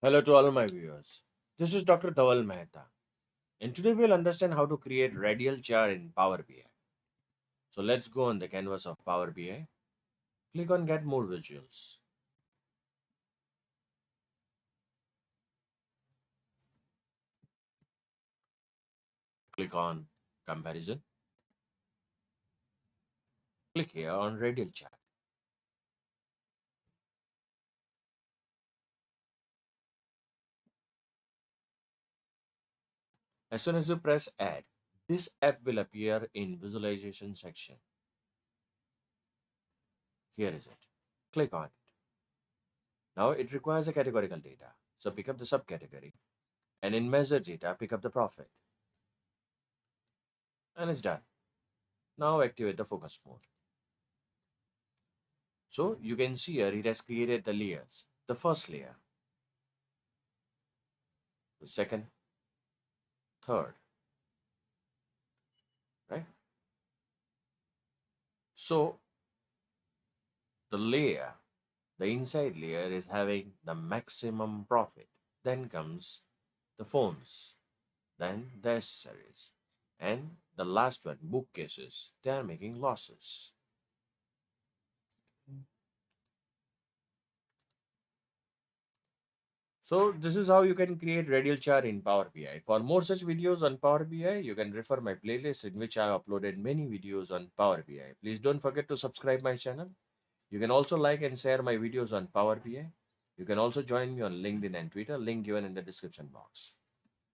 Hello to all my viewers. This is Dr. Dhaval Maheta, and today we'll understand how to create radial chart in Power BI. So let's go on the canvas of Power BI. Click on Get More Visuals. Click on Comparison. Click here on Radial chart. As soon as you press Add, this app will appear in Visualization section. Here is it. Click on it. Now it requires a categorical data. So pick up the subcategory, and in Measure Data, pick up the profit. And it's done. Now activate the focus mode. So you can see here it has created the layers. The first layer, the second, third, right? So the inside layer is having the maximum profit. Then comes the phones, then the accessories, and the last one, bookcases. They are making losses. So this is how you can create radial chart in Power BI. For more such videos on Power BI, you can refer my playlist in which I have uploaded many videos on Power BI. Please don't forget to subscribe my channel. You can also like and share my videos on Power BI. You can also join me on LinkedIn and Twitter, link given in the description box.